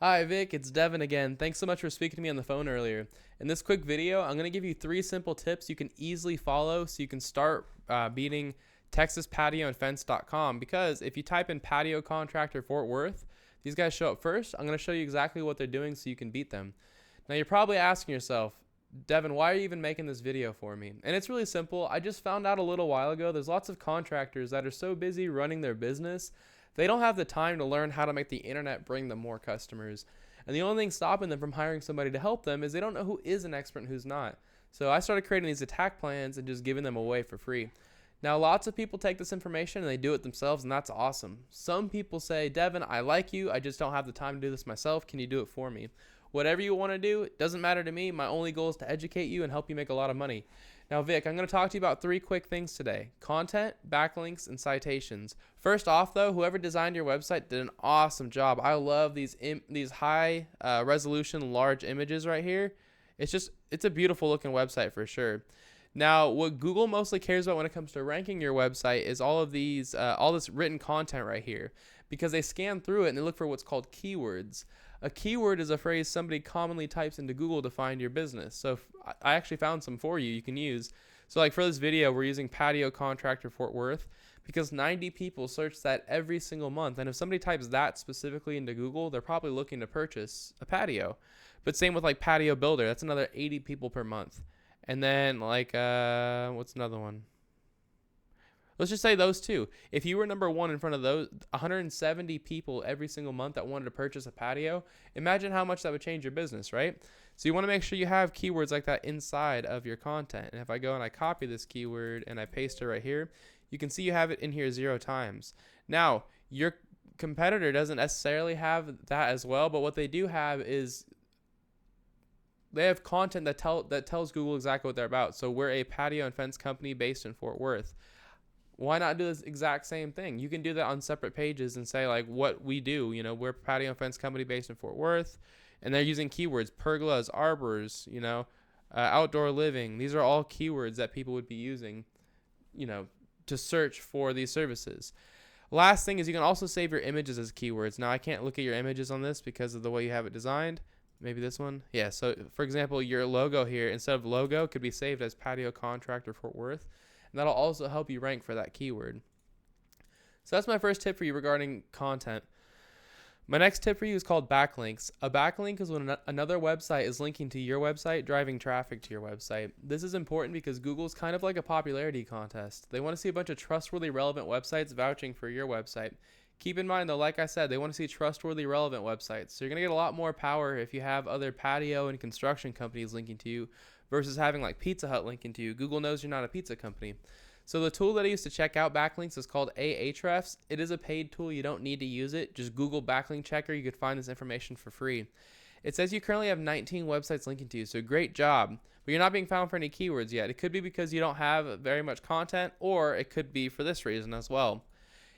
Hi Vic, it's Devin again. Thanks so much for speaking to me on the phone earlier. In this quick video, I'm going to give you 3 simple tips you can easily follow so you can start beating TexasPatioandFence.com, because if you type in Patio Contractor Fort Worth, these guys show up first. I'm going to show you exactly what they're doing so you can beat them. Now you're probably asking yourself, Devin, why are you even making this video for me? And it's really simple. I just found out a little while ago there's lots of contractors that are so busy running their business they don't have the time to learn how to make the internet bring them more customers. And the only thing stopping them from hiring somebody to help them is they don't know who is an expert and who's not. So I started creating these attack plans and just giving them away for free. Now, lots of people take this information and they do it themselves, and that's awesome. Some people say, Devin, I like you. I just don't have the time to do this myself. Can you do it for me? Whatever you want to do, it doesn't matter to me. My only goal is to educate you and help you make a lot of money. Now, Vic, I'm going to talk to you about 3 quick things today: content, backlinks, and citations. First off, though, whoever designed your website did an awesome job. I love these high resolution, large images right here. It's a beautiful looking website for sure. Now, what Google mostly cares about when it comes to ranking your website is all this written content right here, because they scan through it and they look for what's called keywords. A keyword is a phrase somebody commonly types into Google to find your business. So I actually found some for you can use. So like for this video, we're using Patio Contractor Fort Worth because 90 people search that every single month. And if somebody types that specifically into Google, they're probably looking to purchase a patio. But same with like Patio Builder, that's another 80 people per month. And then like, what's another one? Let's just say those two. If you were number one in front of those 170 people every single month that wanted to purchase a patio, imagine how much that would change your business, right? So you want to make sure you have keywords like that inside of your content. And if I go and I copy this keyword and I paste it right here, you can see you have it in here 0 times. Now, your competitor doesn't necessarily have that as well, but what they do have is they have content that tells Google exactly what they're about. So we're a patio and fence company based in Fort Worth. Why not do this exact same thing? You can do that on separate pages and say like what we do. We're a patio and fence company based in Fort Worth, and they're using keywords: pergolas, arbors, outdoor living. These are all keywords that people would be using, to search for these services. Last thing is you can also save your images as keywords. Now I can't look at your images on this because of the way you have it designed. Maybe this one. Yeah. So for example, your logo here, instead of logo, could be saved as Patio Contractor Fort Worth. And that'll also help you rank for that keyword. So that's my first tip for you regarding content. My next tip for you is called backlinks. A backlink is when another website is linking to your website, driving traffic to your website. This is important because Google's kind of like a popularity contest. They want to see a bunch of trustworthy, relevant websites vouching for your website. Keep in mind, though, like I said, they want to see trustworthy, relevant websites. So you're going to get a lot more power if you have other patio and construction companies linking to you versus having like Pizza Hut linking to you. Google knows you're not a pizza company. So the tool that I use to check out backlinks is called Ahrefs. It is a paid tool. You don't need to use it. Just Google backlink checker. You could find this information for free. It says you currently have 19 websites linking to you, so great job. But you're not being found for any keywords yet. It could be because you don't have very much content, or it could be for this reason as well.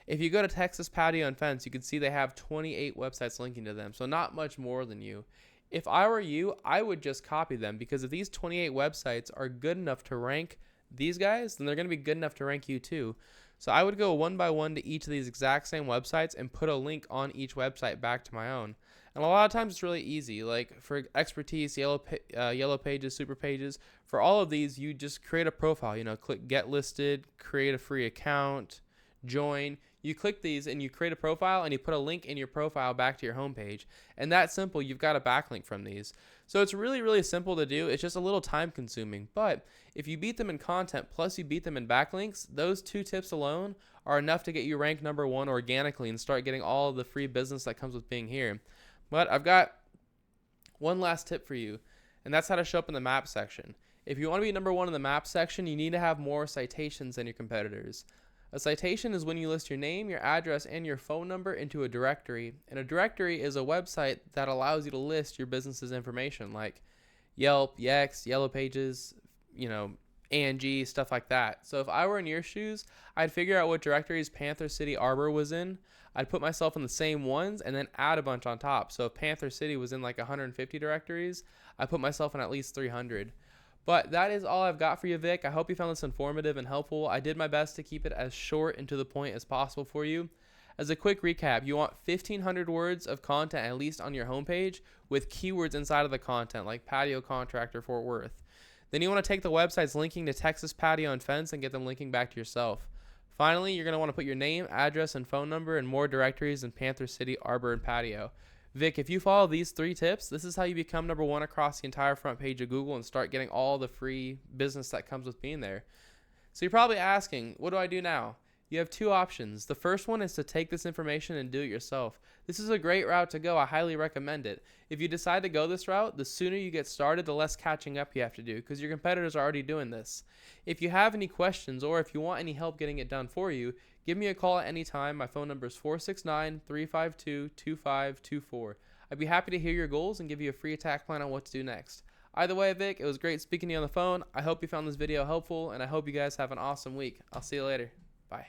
If you go to Texas Patio and Fence, you can see they have 28 websites linking to them, so not much more than you. If I were you, I would just copy them, because if these 28 websites are good enough to rank these guys, then they're going to be good enough to rank you too. So I would go one by one to each of these exact same websites and put a link on each website back to my own. And a lot of times it's really easy. Like for expertise, yellow pages, super pages, for all of these, you just create a profile. Click get listed, create a free account, join. You click these and you create a profile and you put a link in your profile back to your homepage. And that's simple. You've got a backlink from these. So it's really, really simple to do. It's just a little time consuming. But if you beat them in content plus you beat them in backlinks, those 2 tips alone are enough to get you ranked number 1 organically and start getting all of the free business that comes with being here. But I've got one last tip for you, and that's how to show up in the map section. If you want to be number 1 in the map section, you need to have more citations than your competitors. A citation is when you list your name, your address, and your phone number into a directory. And a directory is a website that allows you to list your business's information, like Yelp, Yext, Yellow Pages, Angie, stuff like that. So if I were in your shoes, I'd figure out what directories Panther City Arbor was in. I'd put myself in the same ones and then add a bunch on top. So if Panther City was in like 150 directories, I put myself in at least 300. But that is all I've got for you, Vic. I hope you found this informative and helpful. I did my best to keep it as short and to the point as possible for you. As a quick recap, you want 1,500 words of content at least on your homepage with keywords inside of the content like Patio, Contractor, Fort Worth. Then you want to take the websites linking to Texas Patio and Fence and get them linking back to yourself. Finally, you're going to want to put your name, address, and phone number in more directories than Panther City, Arbor, and Patio. Vic, if you follow these 3 tips, this is how you become #1 across the entire front page of Google and start getting all the free business that comes with being there. So you're probably asking, what do I do now? You have 2 options. The first one is to take this information and do it yourself. This is a great route to go. I highly recommend it. If you decide to go this route, the sooner you get started, the less catching up you have to do because your competitors are already doing this. If you have any questions or if you want any help getting it done for you, give me a call at any time. My phone number is 469-352-2524. I'd be happy to hear your goals and give you a free attack plan on what to do next. Either way, Vic, it was great speaking to you on the phone. I hope you found this video helpful, and I hope you guys have an awesome week. I'll see you later. Bye.